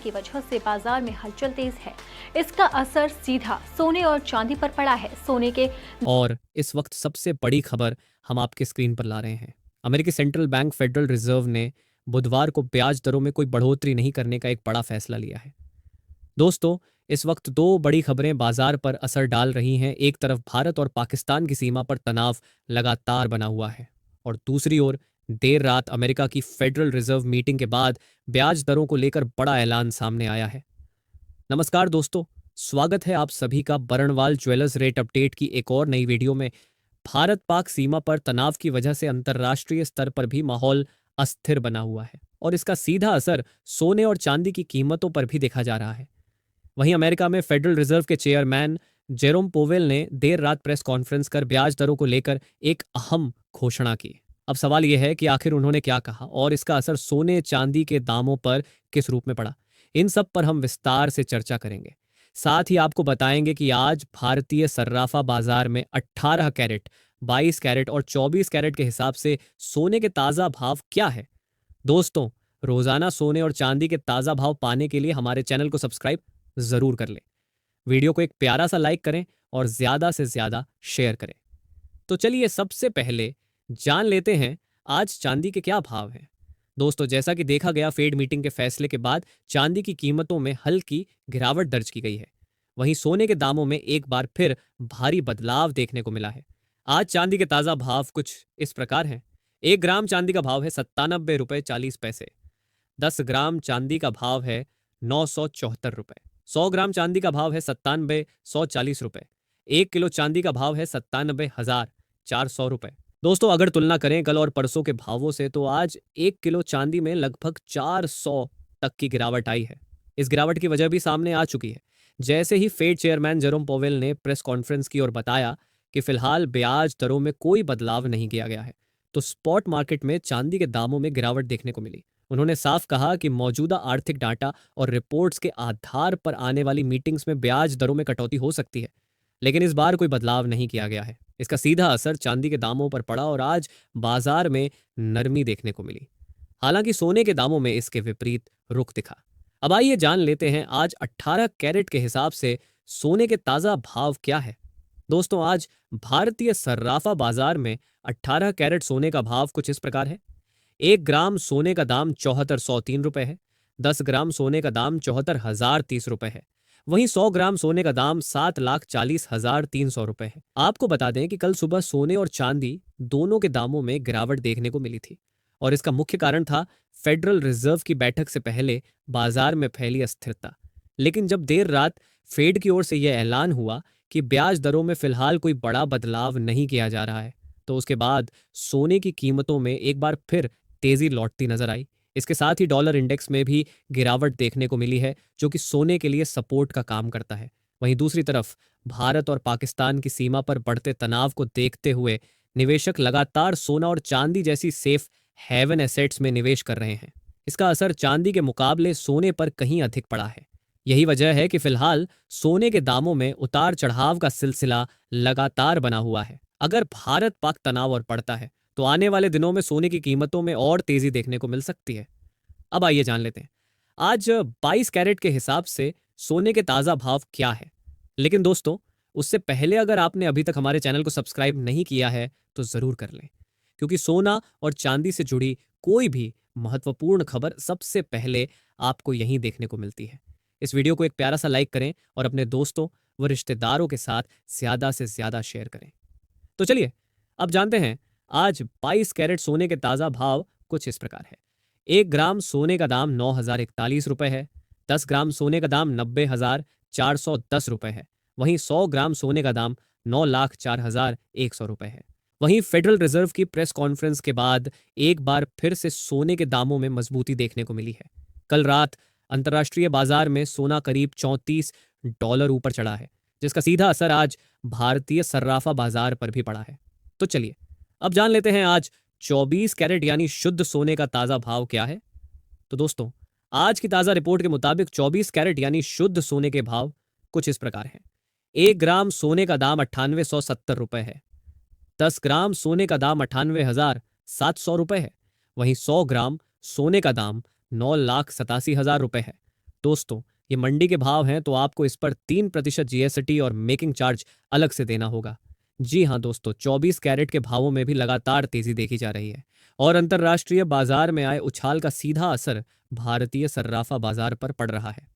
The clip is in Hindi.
की वजह से बाजार में हलचल तेज है। इसका असर सीधा सोने और चांदी पर पड़ा है। सोने के और इस वक्त सबसे बड़ी खबर हम आपके स्क्रीन पर ला रहे हैं। अमेरिकी सेंट्रल बैंक फेडरल रिजर्व ने बुधवार को ब्याज दरों में कोई बढ़ोतरी नहीं करने का एक बड़ा फैसला लिया है। दोस्तों, इस वक्त दो बड़ी खबरें बाजार पर असर डाल रही हैं। एक तरफ भारत और पाकिस्तान की सीमा पर तनाव लगातार बना हुआ है और दूसरी ओर देर रात अमेरिका की फेडरल रिजर्व मीटिंग के बाद ब्याज दरों को लेकर बड़ा ऐलान सामने आया है। नमस्कार दोस्तों, स्वागत है आप सभी का बरनवाल ज्वेलर्स रेट अपडेट की एक और नई वीडियो में। भारत पाक सीमा पर तनाव की वजह से अंतर्राष्ट्रीय स्तर पर भी माहौल अस्थिर बना हुआ है और इसका सीधा असर सोने और चांदी की कीमतों पर भी देखा जा रहा है। वहीं अमेरिका में फेडरल रिजर्व के चेयरमैन जेरोम पोवेल ने देर रात प्रेस कॉन्फ्रेंस कर ब्याज दरों को लेकर एक अहम घोषणा की। अब सवाल यह है कि आखिर उन्होंने क्या कहा और इसका असर सोने चांदी के दामों पर किस रूप में पड़ा। इन सब पर हम विस्तार से चर्चा करेंगे। साथ ही आपको बताएंगे कि आज भारतीय सर्राफा बाजार में 18 कैरेट, 22 कैरेट और 24 कैरेट के हिसाब से सोने के ताज़ा भाव क्या है। दोस्तों, रोजाना सोने और चांदी के ताज़ा भाव पाने के लिए हमारे चैनल को सब्सक्राइब जरूर कर लें। वीडियो को एक प्यारा सा लाइक करें और ज्यादा से ज्यादा शेयर करें। तो चलिए सबसे पहले जान लेते हैं आज चांदी के क्या भाव हैं। दोस्तों, जैसा कि देखा गया, फेड मीटिंग के फैसले के बाद चांदी की कीमतों में हल्की गिरावट दर्ज की गई है। वहीं सोने के दामों में एक बार फिर भारी बदलाव देखने को मिला है। आज चांदी के ताजा भाव कुछ इस प्रकार हैं। 1 ग्राम चांदी का भाव है 97 रुपये 40 पैसे। 10 ग्राम चांदी का भाव है 974 रुपये। 100 ग्राम चांदी का भाव है 97,140 रुपये। 1 किलो चांदी का भाव है 97,400 रुपये। दोस्तों, अगर तुलना करें कल और परसों के भावों से तो आज 1 किलो चांदी में लगभग 400 तक की गिरावट आई है। इस गिरावट की वजह भी सामने आ चुकी है। जैसे ही फेड चेयरमैन जेरोम पोवेल ने प्रेस कॉन्फ्रेंस की और बताया कि फिलहाल ब्याज दरों में कोई बदलाव नहीं किया गया है, तो स्पॉट मार्केट में चांदी के दामों में गिरावट देखने को मिली। उन्होंने साफ कहा कि मौजूदा आर्थिक डाटा और रिपोर्ट्स के आधार पर आने वाली मीटिंग्स में ब्याज दरों में कटौती हो सकती है, लेकिन इस बार कोई बदलाव नहीं किया गया है। इसका सीधा असर चांदी के दामों पर पड़ा और आज बाजार में नरमी देखने को मिली। हालांकि सोने के दामों में इसके विपरीत रुख दिखा। अब आइए जान लेते हैं आज 18 कैरेट के हिसाब से सोने के ताजा भाव क्या है। दोस्तों, आज भारतीय सर्राफा बाजार में 18 कैरेट सोने का भाव कुछ इस प्रकार है। 1 ग्राम सोने का दाम 7403 रुपये है। 10 ग्राम सोने का दाम 74,030 रुपये है। वहीं 100 ग्राम सोने का दाम 7,40,300 रुपये है। आपको बता दें कि कल सुबह सोने और चांदी दोनों के दामों में गिरावट देखने को मिली थी और इसका मुख्य कारण था फेडरल रिजर्व की बैठक से पहले बाजार में फैली अस्थिरता। लेकिन जब देर रात फेड की ओर से यह ऐलान हुआ कि ब्याज दरों में फिलहाल कोई बड़ा बदलाव नहीं किया जा रहा है, तो उसके बाद सोने की कीमतों में एक बार फिर तेजी लौटती नजर आई। इसके साथ ही डॉलर इंडेक्स में भी गिरावट देखने को मिली है, जो कि सोने के लिए सपोर्ट का काम करता है। वहीं दूसरी तरफ भारत और पाकिस्तान की सीमा पर बढ़ते तनाव को देखते हुए निवेशक लगातार सोना और चांदी जैसी सेफ हेवन एसेट्स में निवेश कर रहे हैं। इसका असर चांदी के मुकाबले सोने पर कहीं अधिक पड़ा है। यही वजह है कि फिलहाल सोने के दामों में उतार चढ़ाव का सिलसिला लगातार बना हुआ है। अगर भारत पाक तनाव और बढ़ता है तो आने वाले दिनों में सोने की कीमतों में और तेजी देखने को मिल सकती है। अब आइए जान लेते हैं आज 22 कैरेट के हिसाब से सोने के ताजा भाव क्या है। लेकिन दोस्तों, उससे पहले अगर आपने अभी तक हमारे चैनल को सब्सक्राइब नहीं किया है तो जरूर कर लें, क्योंकि सोना और चांदी से जुड़ी कोई भी महत्वपूर्ण खबर सबसे पहले आपको यहीं देखने को मिलती है। इस वीडियो को एक प्यारा सा लाइक करें और अपने दोस्तों व रिश्तेदारों के साथ ज्यादा से ज्यादा शेयर करें। तो चलिए अब जानते हैं आज 22 कैरेट सोने के ताजा भाव कुछ इस प्रकार है। 1 ग्राम सोने का दाम 9,041 रुपये है। 10 ग्राम सोने का दाम 90,410 रुपये है। वहीं 100 ग्राम सोने का दाम 9,04,100 रुपये है। वहीं फेडरल रिजर्व की प्रेस कॉन्फ्रेंस के बाद एक बार फिर से सोने के दामों में मजबूती देखने को मिली है। कल रात अंतर्राष्ट्रीय बाजार में सोना करीब $34 ऊपर चढ़ा है, जिसका सीधा असर आज भारतीय सर्राफा बाजार पर भी पड़ा है। तो चलिए अब जान लेते हैं आज 24 कैरेट यानी शुद्ध सोने का ताजा भाव क्या है। तो दोस्तों, आज की ताजा रिपोर्ट के मुताबिक 24 कैरेट यानी शुद्ध सोने के भाव कुछ इस प्रकार हैं। 1 ग्राम सोने का दाम 9870 रुपये है। 10 ग्राम सोने का दाम 98,700 रुपये है। वहीं 100 ग्राम सोने का दाम 9,87,000 रुपये है। दोस्तों, ये मंडी के भाव हैं, तो आपको इस पर 3% जीएसटी और मेकिंग चार्ज अलग से देना होगा। जी हाँ दोस्तों, 24 कैरेट के भावों में भी लगातार तेजी देखी जा रही है और अंतर्राष्ट्रीय बाजार में आए उछाल का सीधा असर भारतीय सर्राफा बाजार पर पड़ रहा है।